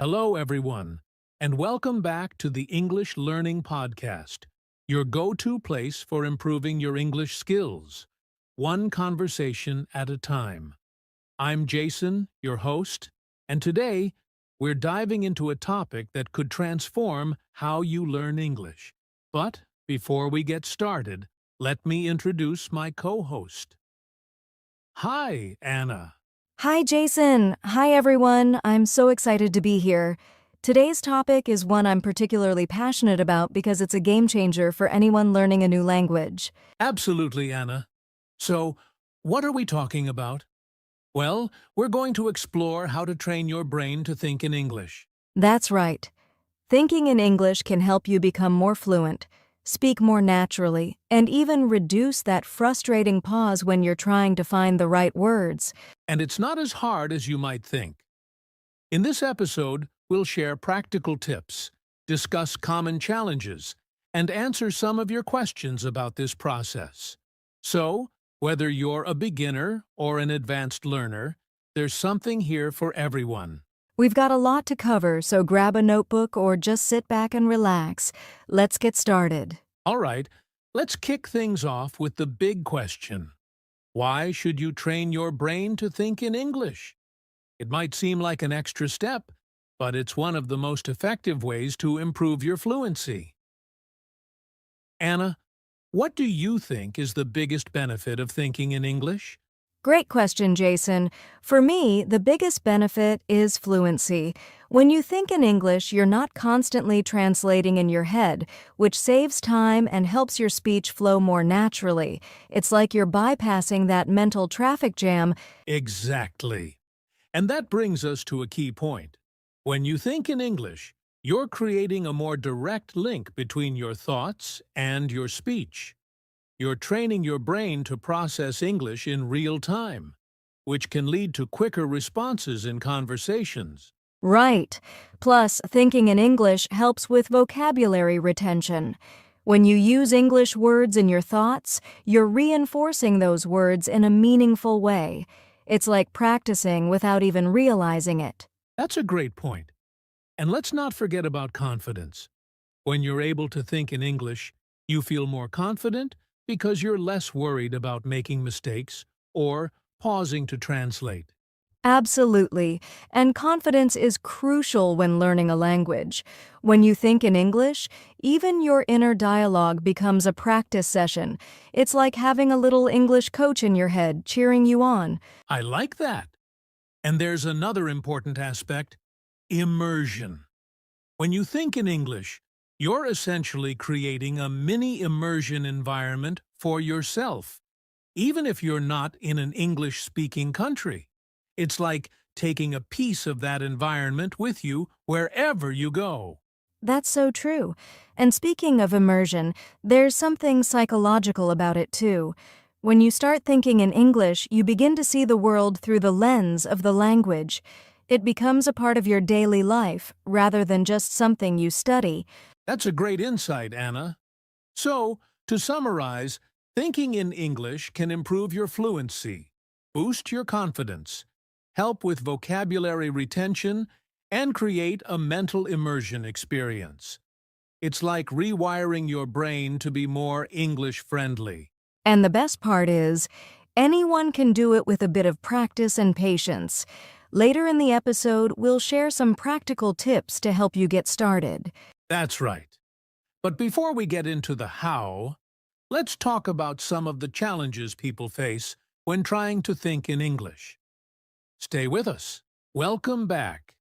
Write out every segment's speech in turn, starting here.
Hello, everyone, and welcome back to the English Learning Podcast, your go-to place for improving your English skills, one conversation at a time. I'm Jason, your host, and today we're diving into a topic that could transform how you learn English. But before we get started, let me introduce my co-host. Hi, Anna. Hi, Jason. Hi, everyone. I'm so excited to be here. Today's topic is one I'm particularly passionate about because it's a game changer for anyone learning a new language. Absolutely, Anna. So, what are we talking about? Well, we're going to explore how to train your brain to think in English. That's right. Thinking in English can help you become more fluent, speak more naturally, and even reduce that frustrating pause when you're trying to find the right words. And it's not as hard as you might think. In this episode, we'll share practical tips, discuss common challenges, and answer some of your questions about this process. So, whether you're a beginner or an advanced learner, there's something here for everyone. We've got a lot to cover, so grab a notebook or just sit back and relax. Let's get started. All right, let's kick things off with the big question. Why should you train your brain to think in English? It might seem like an extra step, but it's one of the most effective ways to improve your fluency. Anna, what do you think is the biggest benefit of thinking in English? Great question, Jason. For me, the biggest benefit is fluency. When you think in English, you're not constantly translating in your head, which saves time and helps your speech flow more naturally. It's like you're bypassing that mental traffic jam. Exactly. And that brings us to a key point. When you think in English, you're creating a more direct link between your thoughts and your speech. You're training your brain to process English in real time, which can lead to quicker responses in conversations. Right. Plus, thinking in English helps with vocabulary retention. When you use English words in your thoughts, you're reinforcing those words in a meaningful way. It's like practicing without even realizing it. That's a great point. And let's not forget about confidence. When you're able to think in English, you feel more confident because you're less worried about making mistakes or pausing to translate. Absolutely. And confidence is crucial when learning a language. When you think in English, even your inner dialogue becomes a practice session. It's like having a little English coach in your head cheering you on. I like that. And there's another important aspect, immersion. When you think in English, you're essentially creating a mini immersion environment for yourself, even if you're not in an English-speaking country. It's like taking a piece of that environment with you wherever you go. That's so true. And speaking of immersion, there's something psychological about it too. When you start thinking in English, you begin to see the world through the lens of the language. It becomes a part of your daily life rather than just something you study. That's a great insight, Anna. So, to summarize, thinking in English can improve your fluency, boost your confidence, help with vocabulary retention, and create a mental immersion experience. It's like rewiring your brain to be more English-friendly. And the best part is, anyone can do it with a bit of practice and patience. Later in the episode, we'll share some practical tips to help you get started. That's right. But before we get into the how, let's talk about some of the challenges people face when trying to think in English. Stay with us. Welcome back.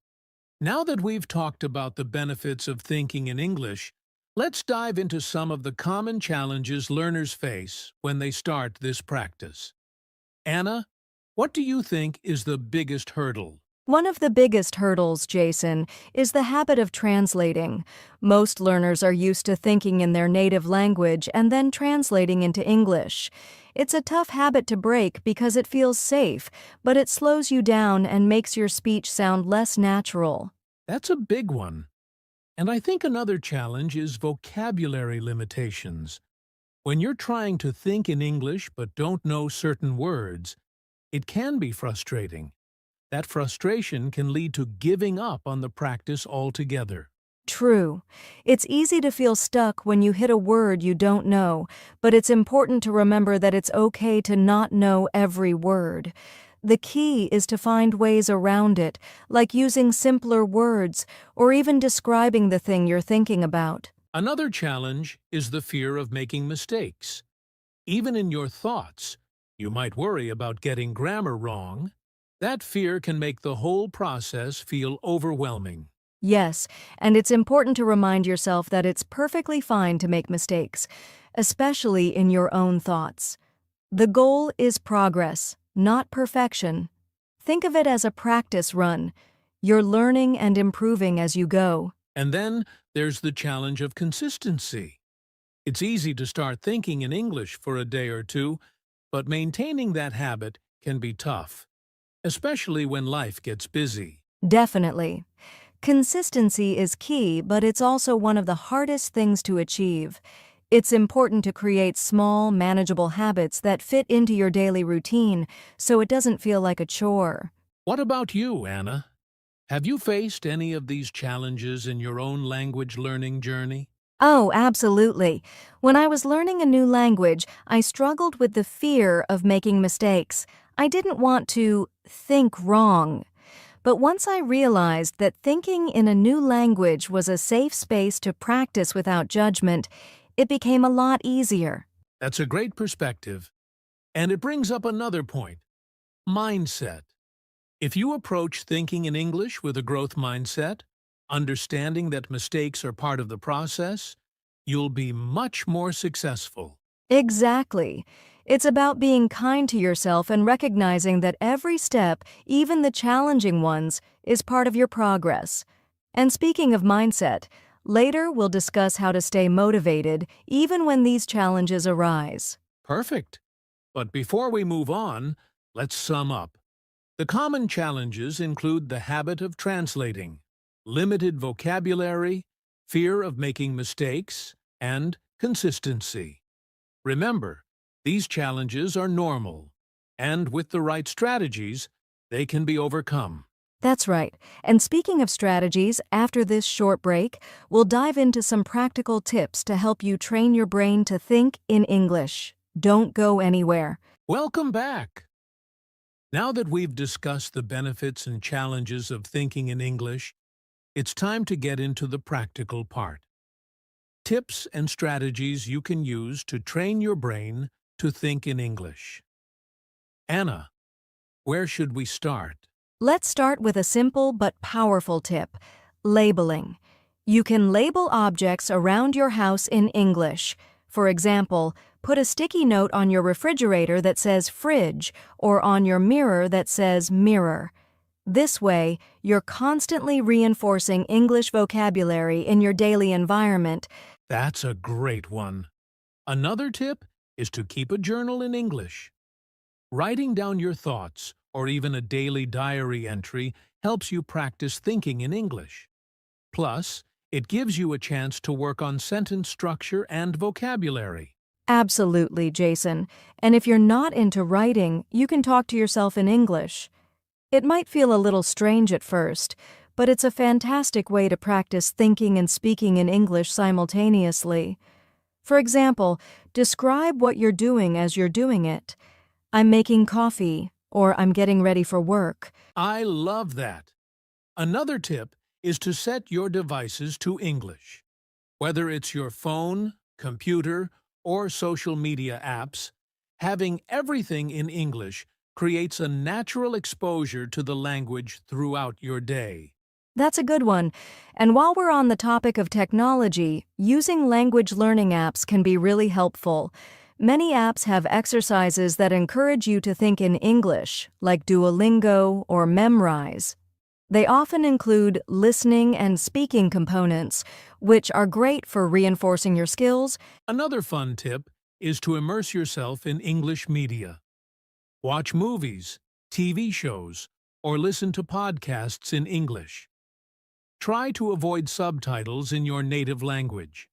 Now that we've talked about the benefits of thinking in English, let's dive into some of the common challenges learners face when they start this practice. Anna, what do you think is the biggest hurdle? One of the biggest hurdles, Jason, is the habit of translating. Most learners are used to thinking in their native language and then translating into English. It's a tough habit to break because it feels safe, but it slows you down and makes your speech sound less natural. That's a big one. And I think another challenge is vocabulary limitations. When you're trying to think in English but don't know certain words, it can be frustrating. That frustration can lead to giving up on the practice altogether. True. It's easy to feel stuck when you hit a word you don't know, but it's important to remember that it's okay to not know every word. The key is to find ways around it, like using simpler words or even describing the thing you're thinking about. Another challenge is the fear of making mistakes. Even in your thoughts, you might worry about getting grammar wrong. That fear can make the whole process feel overwhelming. Yes, and it's important to remind yourself that it's perfectly fine to make mistakes, especially in your own thoughts. The goal is progress, not perfection. Think of it as a practice run. You're learning and improving as you go. And then there's the challenge of consistency. It's easy to start thinking in English for a day or two, but maintaining that habit can be tough, especially when life gets busy. Definitely. Consistency is key, but it's also one of the hardest things to achieve. It's important to create small, manageable habits that fit into your daily routine so it doesn't feel like a chore. What about you, Anna? Have you faced any of these challenges in your own language learning journey? Oh, absolutely. When I was learning a new language, I struggled with the fear of making mistakes. I didn't want to think wrong. But once I realized that thinking in a new language was a safe space to practice without judgment, it became a lot easier. That's a great perspective. And it brings up another point: mindset. If you approach thinking in English with a growth mindset, understanding that mistakes are part of the process, you'll be much more successful. Exactly. It's about being kind to yourself and recognizing that every step, even the challenging ones, is part of your progress. And speaking of mindset, later we'll discuss how to stay motivated even when these challenges arise. Perfect. But before we move on, let's sum up. The common challenges include the habit of translating, limited vocabulary, fear of making mistakes, and consistency. Remember, these challenges are normal, and with the right strategies, they can be overcome. That's right. And speaking of strategies, after this short break, we'll dive into some practical tips to help you train your brain to think in English. Don't go anywhere. Welcome back! Now that we've discussed the benefits and challenges of thinking in English, it's time to get into the practical part. Tips and strategies you can use to train your brain to think in English. Anna, where should we start? Let's start with a simple but powerful tip: labeling. You can label objects around your house in English. For example, put a sticky note on your refrigerator that says fridge or on your mirror that says mirror. This way, you're constantly reinforcing English vocabulary in your daily environment. That's a great one. Another tip is to keep a journal in English. Writing down your thoughts or even a daily diary entry helps you practice thinking in English. Plus, it gives you a chance to work on sentence structure and vocabulary. Absolutely, Jason. And if you're not into writing, you can talk to yourself in English. It might feel a little strange at first, but it's a fantastic way to practice thinking and speaking in English simultaneously. For example, describe what you're doing as you're doing it. I'm making coffee, or I'm getting ready for work. I love that. Another tip is to set your devices to English. Whether it's your phone, computer, or social media apps, having everything in English creates a natural exposure to the language throughout your day. That's a good one. And while we're on the topic of technology, using language learning apps can be really helpful. Many apps have exercises that encourage you to think in English, like Duolingo or Memrise. They often include listening and speaking components, which are great for reinforcing your skills. Another fun tip is to immerse yourself in English media. Watch movies, TV shows, or listen to podcasts in English. Try to avoid subtitles in your native language.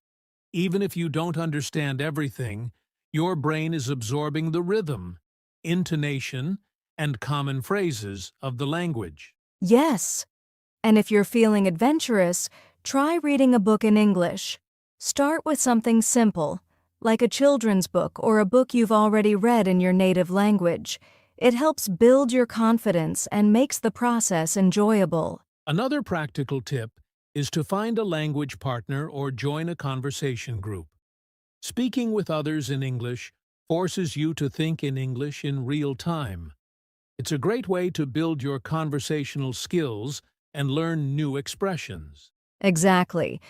Even if you don't understand everything, your brain is absorbing the rhythm, intonation, and common phrases of the language. Yes. And if you're feeling adventurous, try reading a book in English. Start with something simple, like a children's book or a book you've already read in your native language. It helps build your confidence and makes the process enjoyable. Another practical tip is to find a language partner or join a conversation group. Speaking with others in English forces you to think in English in real time. It's a great way to build your conversational skills and learn new expressions. Exactly.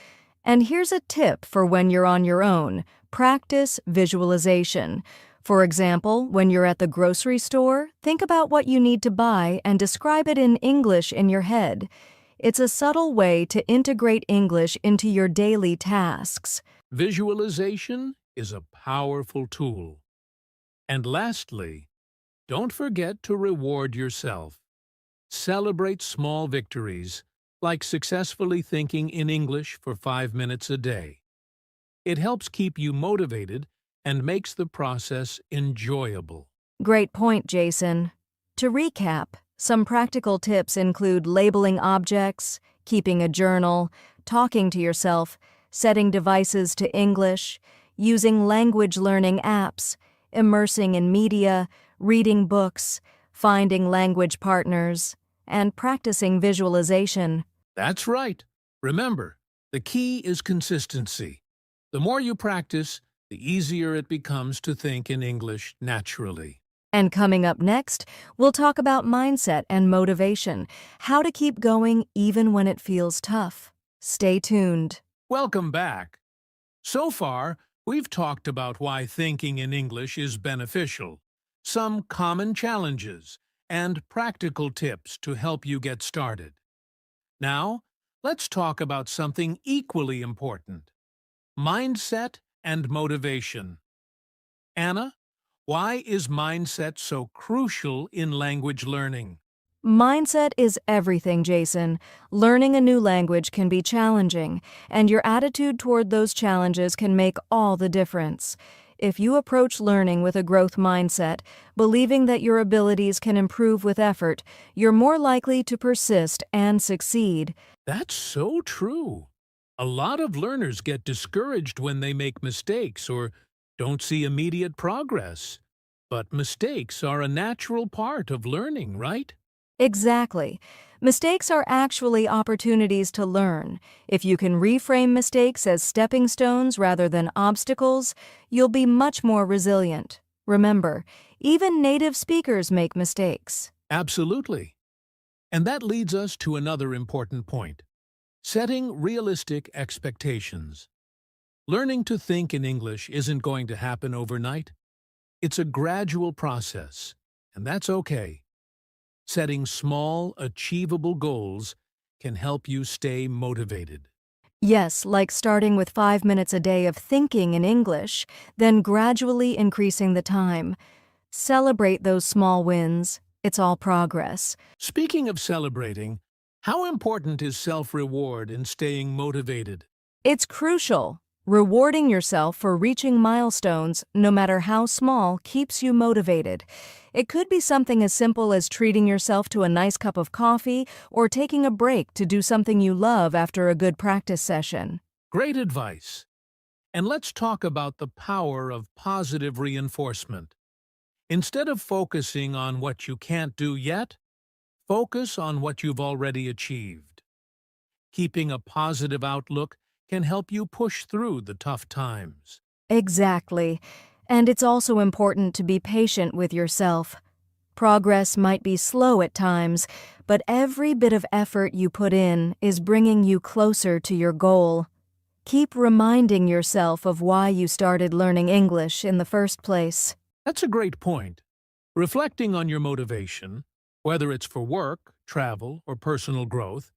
And here's a tip for when you're on your own. Practice visualization. For example, when you're at the grocery store, think about what you need to buy and describe it in English in your head. It's a subtle way to integrate English into your daily tasks. Visualization is a powerful tool. And lastly, don't forget to reward yourself. Celebrate small victories, like successfully thinking in English for 5 minutes a day. It helps keep you motivated and makes the process enjoyable. Great point, Jason. To recap, some practical tips include labeling objects, keeping a journal, talking to yourself, setting devices to English, using language learning apps, immersing in media, reading books, finding language partners, and practicing visualization. That's right. Remember, the key is consistency. The more you practice, the easier it becomes to think in English naturally. And coming up next, we'll talk about mindset and motivation, how to keep going even when it feels tough. Stay tuned. Welcome back. So far, we've talked about why thinking in English is beneficial, some common challenges, and practical tips to help you get started. Now, let's talk about something equally important: mindset and motivation. Anna, why is mindset so crucial in language learning? Mindset is everything, Jason. Learning a new language can be challenging, and your attitude toward those challenges can make all the difference. If you approach learning with a growth mindset, believing that your abilities can improve with effort, you're more likely to persist and succeed. That's so true. A lot of learners get discouraged when they make mistakes or don't see immediate progress. But mistakes are a natural part of learning, right? Exactly. Mistakes are actually opportunities to learn. If you can reframe mistakes as stepping stones rather than obstacles, you'll be much more resilient. Remember, even native speakers make mistakes. Absolutely. And that leads us to another important point: setting realistic expectations. Learning to think in English isn't going to happen overnight. It's a gradual process, and that's okay. Setting small, achievable goals can help you stay motivated. Yes, like starting with 5 minutes a day of thinking in English, then gradually increasing the time. Celebrate those small wins. It's all progress. Speaking of celebrating, how important is self-reward in staying motivated? It's crucial. Rewarding yourself for reaching milestones, no matter how small, keeps you motivated. It could be something as simple as treating yourself to a nice cup of coffee or taking a break to do something you love after a good practice session. Great advice. And let's talk about the power of positive reinforcement. Instead of focusing on what you can't do yet, focus on what you've already achieved. Keeping a positive outlook can help you push through the tough times. Exactly. And it's also important to be patient with yourself. Progress might be slow at times, but every bit of effort you put in is bringing you closer to your goal. Keep reminding yourself of why you started learning English in the first place. That's a great point. Reflecting on your motivation, whether it's for work, travel, or personal growth,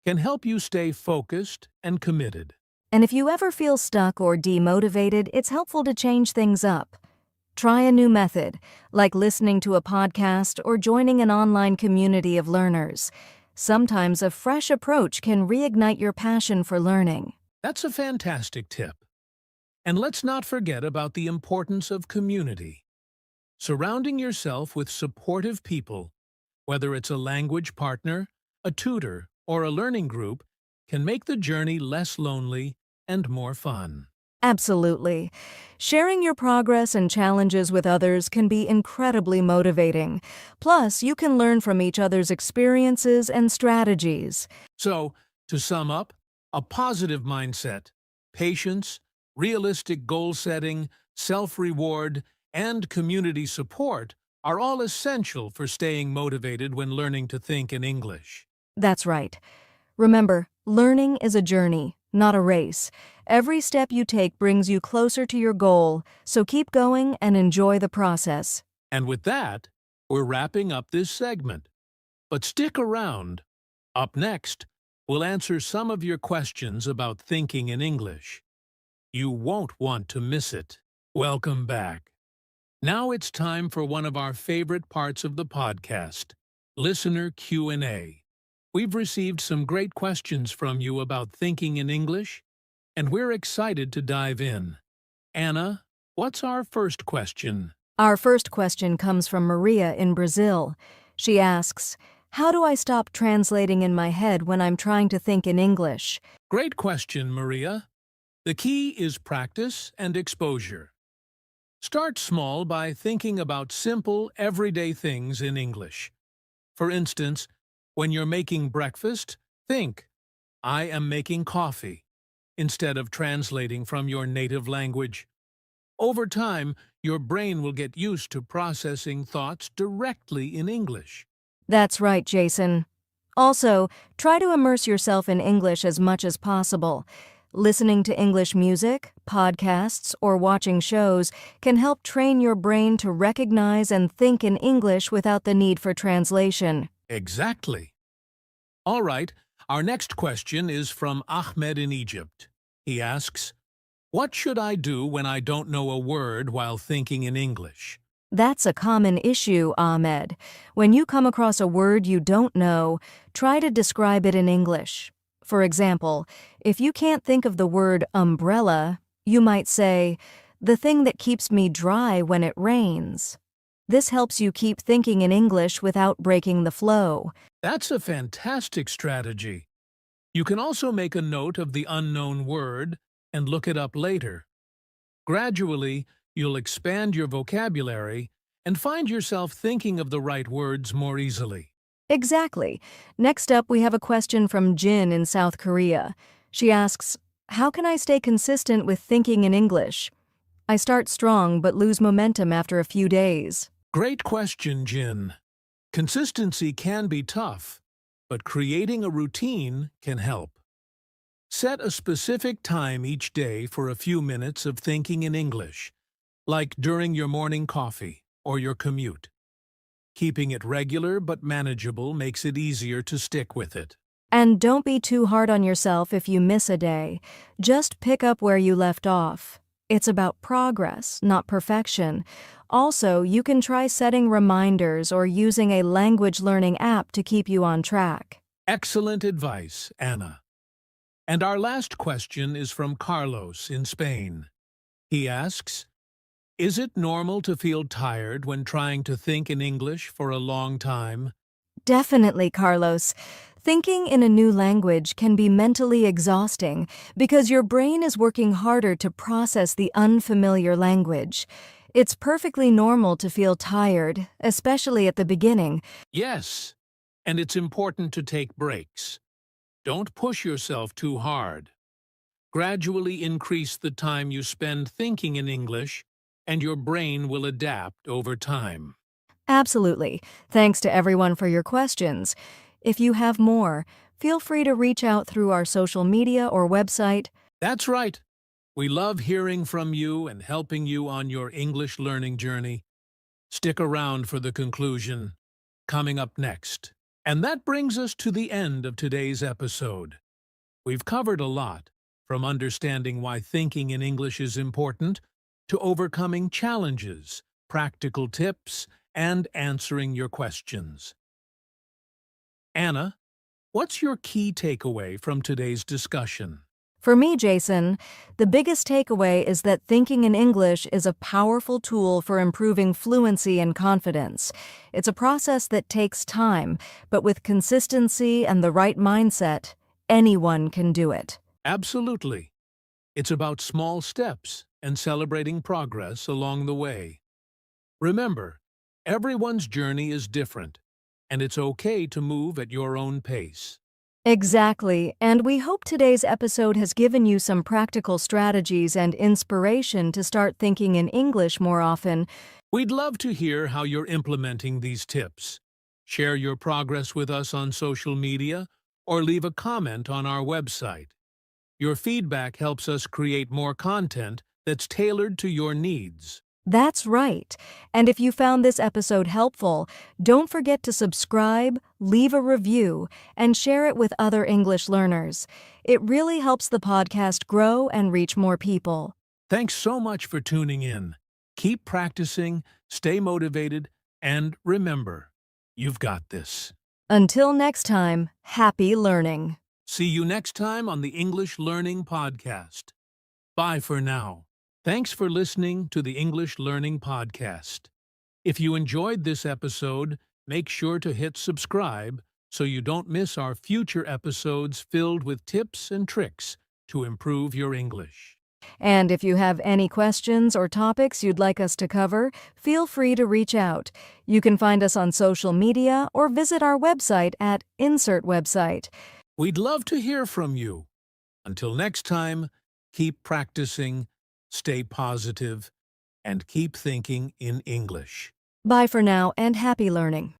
can help you stay focused and committed. And if you ever feel stuck or demotivated, it's helpful to change things up. Try a new method, like listening to a podcast or joining an online community of learners. Sometimes a fresh approach can reignite your passion for learning. That's a fantastic tip. And let's not forget about the importance of community. Surrounding yourself with supportive people, whether it's a language partner, a tutor, or a learning group, can make the journey less lonely and more fun. Absolutely. Sharing your progress and challenges with others can be incredibly motivating. Plus, you can learn from each other's experiences and strategies. So, to sum up, a positive mindset, patience, realistic goal setting, self-reward, and community support are all essential for staying motivated when learning to think in English. That's right. Remember, learning is a journey, not a race. Every step you take brings you closer to your goal, so keep going and enjoy the process. And with that, we're wrapping up this segment. But stick around. Up next, we'll answer some of your questions about thinking in English. You won't want to miss it. Welcome back. Now it's time for one of our favorite parts of the podcast, Listener Q&A. We've received some great questions from you about thinking in English, and we're excited to dive in. Anna, what's our first question? Our first question comes from Maria in Brazil. She asks, "How do I stop translating in my head when I'm trying to think in English?" Great question, Maria. The key is practice and exposure. Start small by thinking about simple, everyday things in English. For instance, when you're making breakfast, think, "I am making coffee," instead of translating from your native language. Over time, your brain will get used to processing thoughts directly in English. That's right, Jason. Also, try to immerse yourself in English as much as possible. Listening to English music, podcasts, or watching shows can help train your brain to recognize and think in English without the need for translation. Exactly. All right, our next question is from Ahmed in Egypt. He asks, "What should I do when I don't know a word while thinking in English?" That's a common issue, Ahmed. When you come across a word you don't know, try to describe it in English. For example, if you can't think of the word umbrella, you might say, "the thing that keeps me dry when it rains." This helps you keep thinking in English without breaking the flow. That's a fantastic strategy. You can also make a note of the unknown word and look it up later. Gradually, you'll expand your vocabulary and find yourself thinking of the right words more easily. Exactly. Next up, we have a question from Jin in South Korea. She asks, "How can I stay consistent with thinking in English? I start strong but lose momentum after a few days." Great question, Jin. Consistency can be tough, but creating a routine can help. Set a specific time each day for a few minutes of thinking in English, like during your morning coffee or your commute. Keeping it regular but manageable makes it easier to stick with it. And don't be too hard on yourself if you miss a day. Just pick up where you left off. It's about progress, not perfection. Also, you can try setting reminders or using a language learning app to keep you on track. Excellent advice, Anna. And our last question is from Carlos in Spain. He asks, "Is it normal to feel tired when trying to think in English for a long time?" Definitely, Carlos. Thinking in a new language can be mentally exhausting because your brain is working harder to process the unfamiliar language. It's perfectly normal to feel tired, especially at the beginning. Yes, and it's important to take breaks. Don't push yourself too hard. Gradually increase the time you spend thinking in English, and your brain will adapt over time. Absolutely. Thanks to everyone for your questions. If you have more, feel free to reach out through our social media or website. That's right. We love hearing from you and helping you on your English learning journey. Stick around for the conclusion, coming up next. And that brings us to the end of today's episode. We've covered a lot, from understanding why thinking in English is important, to overcoming challenges, practical tips, and answering your questions. Anna, what's your key takeaway from today's discussion? For me, Jason, the biggest takeaway is that thinking in English is a powerful tool for improving fluency and confidence. It's a process that takes time, but with consistency and the right mindset, anyone can do it. Absolutely. It's about small steps and celebrating progress along the way. Remember, everyone's journey is different, and it's okay to move at your own pace. Exactly, and we hope today's episode has given you some practical strategies and inspiration to start thinking in English more often. We'd love to hear how you're implementing these tips. Share your progress with us on social media or leave a comment on our website. Your feedback helps us create more content that's tailored to your needs. That's right. And if you found this episode helpful, don't forget to subscribe, leave a review, and share it with other English learners. It really helps the podcast grow and reach more people. Thanks so much for tuning in. Keep practicing, stay motivated, and remember, you've got this. Until next time, happy learning. See you next time on the English Learning Podcast. Bye for now. Thanks for listening to the English Learning Podcast. If you enjoyed this episode, make sure to hit subscribe so you don't miss our future episodes filled with tips and tricks to improve your English. And if you have any questions or topics you'd like us to cover, feel free to reach out. You can find us on social media or visit our website at Insert Website. We'd love to hear from you. Until next time, keep practicing, stay positive, and keep thinking in English. Bye for now and happy learning.